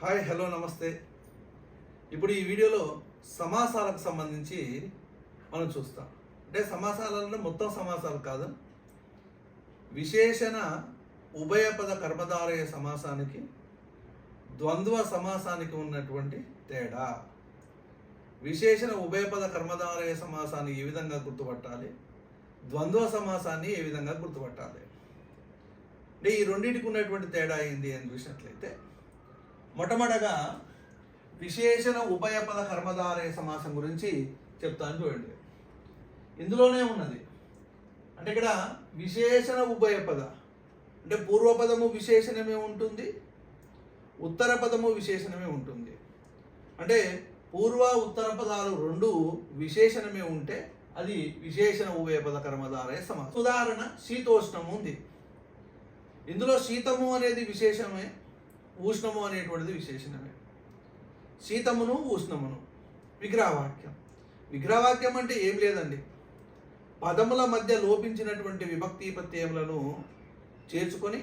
Hi hello నమస్తే. ఇప్పుడు ఈ వీడియోలో సమాసాలకు సంబంధించి మనం చూస్తాం. అంటే సమాసాలలో మొత్తం సమాసాలు కాదు, విశేషణ ఉభయపద కర్మధారయ సమాసానికి ద్వంద్వ సమాసానికి ఉన్నటువంటి తేడా. విశేషణ ఉభయపద కర్మధారయ సమాసాన్ని ఏ విధంగా గుర్తుపట్టాలి, ద్వంద్వ సమాసాన్ని ఏ విధంగా గుర్తుపట్టాలి, అంటే ఈ రెండింటికి ఉన్నటువంటి తేడా ఏంది అని చూసినట్లయితే, మొట్టమొదటగా విశేషణ ఉభయపద కర్మధారయ సమాసం గురించి చెప్తాను చూడండి. ఇందులోనే ఉన్నది. అంటే ఇక్కడ విశేషణ ఉభయపద అంటే పూర్వపదము విశేషణమే ఉంటుంది, ఉత్తర పదము విశేషణమే ఉంటుంది. అంటే పూర్వ ఉత్తర పదాలు రెండు విశేషణమే ఉంటే అది విశేషణ ఉభయపద కర్మధారయ సమాసం. ఉదాహరణ శీతోష్ణము ఉంది. ఇందులో శీతము అనేది విశేషమే, ఉష్ణము అనేటువంటిది విశేషణమే. శీతమును ఉష్ణమును విగ్రహవాక్యం. విగ్రహవాక్యం అంటే ఏం లేదండి, పదముల మధ్య లోపించినటువంటి విభక్తి ప్రత్యయములను చేర్చుకొని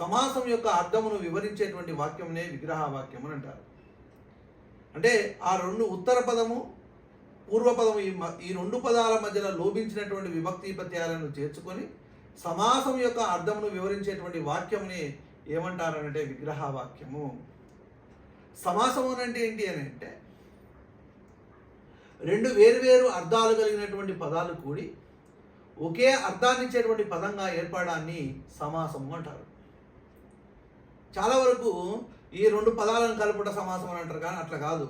సమాసం యొక్క అర్థమును వివరించేటువంటి వాక్యంనే విగ్రహవాక్యం అని అంటారు. అంటే ఆ రెండు ఉత్తర పదము పూర్వపదము ఈ రెండు పదాల మధ్యలో లోపించినటువంటి విభక్తి ప్రత్యయాలను చేర్చుకొని సమాసం యొక్క అర్థమును వివరించేటువంటి వాక్యంని ఏమంటారనంటే విగ్రహవాక్యము. సమాసము అంటే ఏంటి అని అంటే రెండు వేరువేరు అర్థాలు కలిగినటువంటి పదాలు కూడి ఒకే అర్థాన్ని ఇచ్చేటువంటి పదంగా ఏర్పడాన్ని సమాసము అంటారు. చాలా వరకు ఈ రెండు పదాలను కలుపుట సమాసం అని అంటారు, కానీ అట్లా కాదు.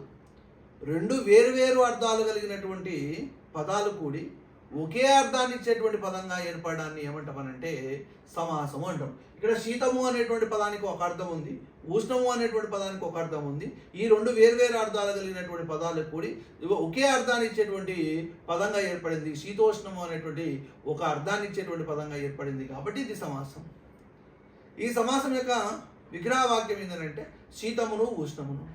రెండు వేరువేరు అర్థాలు కలిగినటువంటి పదాలు కూడి ఒకే అర్థాన్ని ఇచ్చేటువంటి పదంగా ఏర్పడాన్ని ఏమంటామనంటే సమాసము అంటాం. ఇక్కడ శీతము అనేటువంటి పదానికి ఒక అర్థం ఉంది, ఉష్ణము అనేటువంటి పదానికి ఒక అర్థం ఉంది. ఈ రెండు వేర్వేరు అర్థాలు కలిగినటువంటి పదాలు కూడి ఒకే అర్థాన్ని ఇచ్చేటువంటి పదంగా ఏర్పడింది. శీతోష్ణము అనేటువంటి ఒక అర్థాన్ని ఇచ్చేటువంటి పదంగా ఏర్పడింది కాబట్టి ఇది సమాసం. ఈ సమాసం యొక్క విగ్రహవాక్యం ఏంటంటే శీతమును ఉష్ణమును.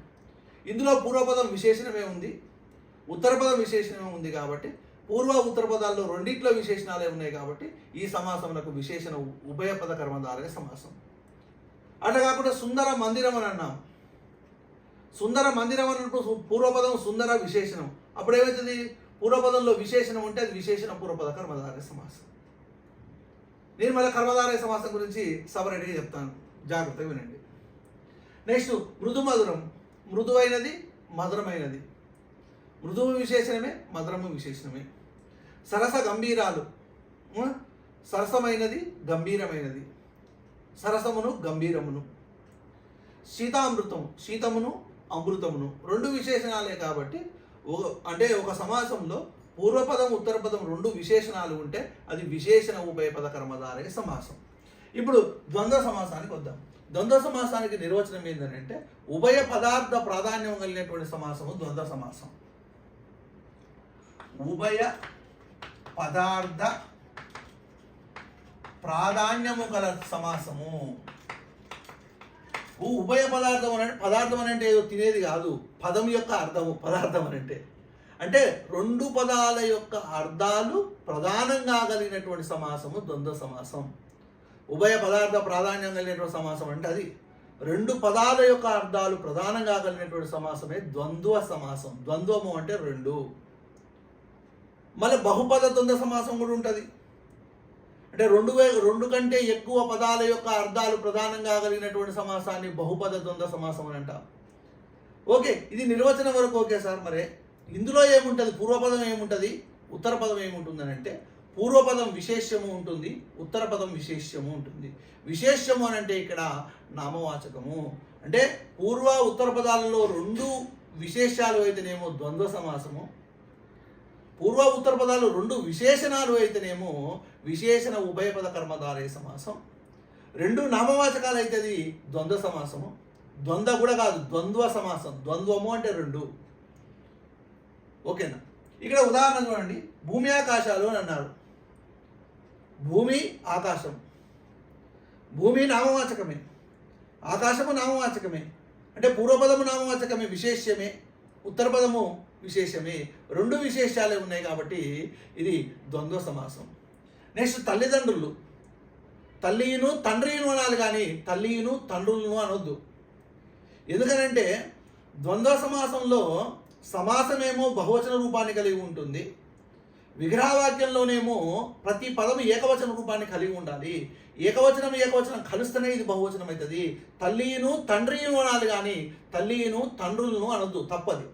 ఇందులో పూర్వపదం విశేషణమే ఉంది, ఉత్తర పదం విశేషణమే ఉంది. కాబట్టి పూర్వ ఉత్తర పదాల్లో రెండిట్లో విశేషణాలే ఉన్నాయి కాబట్టి ఈ సమాసములకు విశేషణ ఉభయపద కర్మధారయ సమాసం. అట్లా కాకుండా సుందర మందిరం అని అన్నాం. సుందర మందిరం అన్నప్పుడు పూర్వపదం సుందర విశేషణం. అప్పుడు ఏమవుతుంది, పూర్వపదంలో విశేషణం ఉంటే అది విశేషణ పూర్వపద కర్మధారయ సమాసం. నేను మళ్ళీ కర్మధారయ సమాసం గురించి సపరేట్గా చెప్తాను, జాగ్రత్తగా వినండి. నెక్స్ట్ మృదు మధురం. మృదువైనది మధురమైనది. మృదువు విశేషణమే, మధురము విశేషణమే. సరస గంభీరాలు. సరసమైనది గంభీరమైనది. సరసమును గంభీరమును. శీతామృతం. శీతమును అమృతమును రెండు విశేషణాలే కాబట్టి అంటే ఒక సమాసంలో పూర్వపదం ఉత్తర పదం రెండు విశేషణాలు ఉంటే అది విశేషణ ఉభయపద కర్మధారయ సమాసం. ఇప్పుడు ద్వంద్వ సమాసానికి వద్దాం. ద్వంద్వ సమాసానికి నిర్వచనం ఏంటంటే ఉభయ పదార్థ ప్రాధాన్యం కలిగినటువంటి సమాసము ద్వంద్వ సమాసం. ఉభయ పదార్థ ప్రాధాన్యము గల సమాసము. ఉభయ పదార్థం అంటే పదార్థం అంటే ఏదో తినేది కాదు, పదం యొక్క అర్థము పదార్థం అంటే రెండు పదాల యొక్క అర్థాలు ప్రధానంగా కలిగినటువంటి సమాసము ద్వంద్వ సమాసం. ఉభయ పదార్థ ప్రాధాన్యం కలిగినటువంటి సమాసం అంటే అది రెండు పదాల యొక్క అర్థాలు ప్రధానంగా కలిగినటువంటి సమాసమే ద్వంద్వ సమాసం. ద్వంద్వము అంటే రెండు. మళ్ళీ బహుపద ద్వంద్వ సమాసం కూడా ఉంటుంది. అంటే రెండు కంటే ఎక్కువ పదాల యొక్క అర్థాలు ప్రధానంగా కలిగినటువంటి సమాసాన్ని బహుపద ద్వంద్వ సమాసం అని అంటాం. ఓకే, ఇది నిర్వచనం వరకు ఓకే సార్. మరి ఇందులో ఏముంటుంది, పూర్వపదం ఏముంటుంది, ఉత్తర పదం ఏముంటుంది అని అంటే పూర్వపదం విశేష్యము ఉంటుంది, ఉత్తర పదం విశేష్యము ఉంటుంది. విశేష్యము అని అంటే ఇక్కడ నామవాచకము. అంటే పూర్వ ఉత్తర పదాలలో రెండు విశేషాలు అయితేనేమో ద్వంద్వ సమాసము, పూర్వ ఉత్తర పదాలు రెండు విశేషణాలు అయితేనేమో విశేషణ ఉభయపద కర్మధారయ సమాసం. రెండు నామవాచకాలు అయితే అది ద్వంద్వ సమాసము. ద్వంద్వ కూడా కాదు, ద్వంద్వ సమాసం. ద్వంద్వము అంటే రెండు. ఓకేనా? ఇక్కడ ఉదాహరణ చూడండి, భూమి ఆకాశాలు అని అన్నారు. భూమి ఆకాశం. భూమి నామవాచకమే, ఆకాశము నామవాచకమే. అంటే పూర్వపదము నామవాచకమే, విశేష్యమే. ఉత్తర పదము విశేషమే. రెండు విశేషాలే ఉన్నాయి కాబట్టి ఇది ద్వంద్వ సమాసం. నెక్స్ట్ తల్లిదండ్రులు. తల్లియును తండ్రియును అనాలి, కానీ తల్లియును తండ్రులను అనొద్దు. ఎందుకనంటే ద్వంద్వ సమాసంలో సమాసమేమో బహువచన రూపాన్ని కలిగి ఉంటుంది, విగ్రహవాక్యంలోనేమో ప్రతి పదము ఏకవచన రూపాన్ని కలిగి ఉండాలి. ఏకవచనం కలిస్తేనే ఇది బహువచనం అవుతుంది. తల్లిను తండ్రిను అనాలి కానీ తల్లిను తండ్రులను అనొద్దు, తప్పది.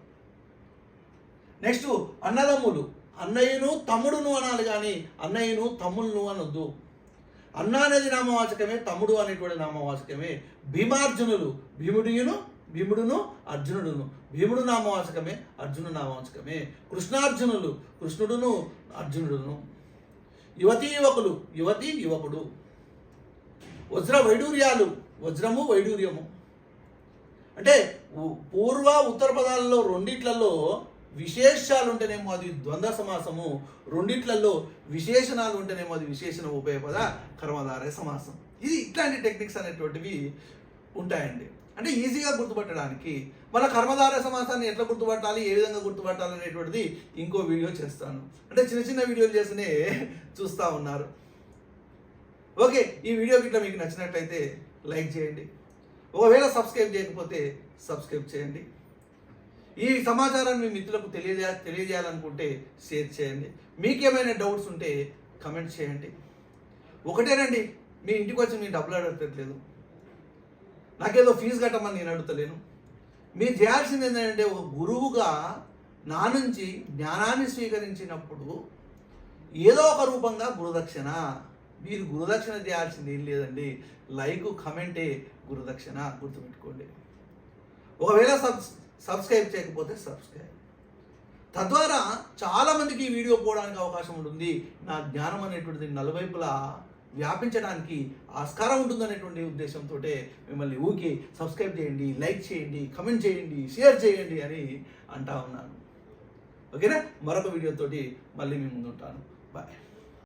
నెక్స్ట్ అన్నదమ్ములు, అన్నయ్యను తమ్ముడును అనాలి కానీ అన్నయ్యను తమ్ముళ్ళను అనొద్దు. అన్న అనేది నామవాచకమే, తమ్ముడు అనేటువంటి నామవాచకమే. భీమార్జునులు, భీముడును అర్జునుడును, భీముడు నామవాచకమే, అర్జునుడు నామవాచకమే. కృష్ణార్జునులు, కృష్ణుడును అర్జునుడును. యువతీ యువకులు, యువతి యువకుడు. వజ్ర వైడూర్యాలు, వజ్రము వైడూర్యము. అంటే పూర్వ ఉత్తర పదాలలో రెండిట్లలో విశేషాలు ఉంటేనేమో అది ద్వంద్వ సమాసము, రెండిట్లలో విశేషణాలు ఉంటేనేమో అది విశేషణ ఉపయోగపద కర్మధారయ సమాసం. ఇది ఇట్లాంటి టెక్నిక్స్ అనేటువంటివి ఉంటాయండి. అంటే ఈజీగా గుర్తుపట్టడానికి మన కర్మధారయ సమాసాన్ని ఎట్లా గుర్తుపట్టాలి, ఏ విధంగా గుర్తుపట్టాలి అనేటువంటిది ఇంకో వీడియో చేస్తాను. అంటే చిన్న వీడియోలు చేస్తూనే చూస్తూ ఉన్నారు. ఓకే, ఈ వీడియోకి ఇట్లా మీకు నచ్చినట్లయితే లైక్ చేయండి. ఒకవేళ సబ్స్క్రైబ్ చేయకపోతే సబ్స్క్రైబ్ చేయండి. ఈ సమాచారాన్ని మీ మిత్రులకు తెలియజేయాలనుకుంటే షేర్ చేయండి. మీకేమైనా డౌట్స్ ఉంటే కమెంట్ చేయండి. ఒకటేనండి, మీ ఇంటికి వచ్చి మీ డబ్బులు అడగట్లేదు, నాకేదో ఫీజు కట్టమని నేను అడుగుతలేను. మీరు చేయాల్సింది ఏంటంటే ఒక గురువుగా నా నుంచి జ్ఞానాన్ని స్వీకరించినప్పుడు ఏదో ఒక రూపంగా గురుదక్షిణ. మీరు గురుదక్షిణ చేయాల్సింది ఏం లేదండి, లైక్ కమెంటే గురుదక్షిణ, గుర్తుపెట్టుకోండి. ఒకవేళ సబ్స్క్రైబ్ చేయకపోతే సబ్స్క్రైబ్. తద్వారా చాలామందికి ఈ వీడియో పోవడానికి అవకాశం ఉంటుంది. నా జ్ఞానం అనేటువంటిది నలువైపులా వ్యాపించడానికి ఆస్కారం ఉంటుందనేటువంటి ఉద్దేశంతో మిమ్మల్ని ఊకి సబ్స్క్రైబ్ చేయండి, లైక్ చేయండి, కమెంట్ చేయండి, షేర్ చేయండి అని అంటా ఉన్నాను. ఓకేనా, మరొక వీడియోతోటి మళ్ళీ మీ ముందు ఉంటాను. బాయ్.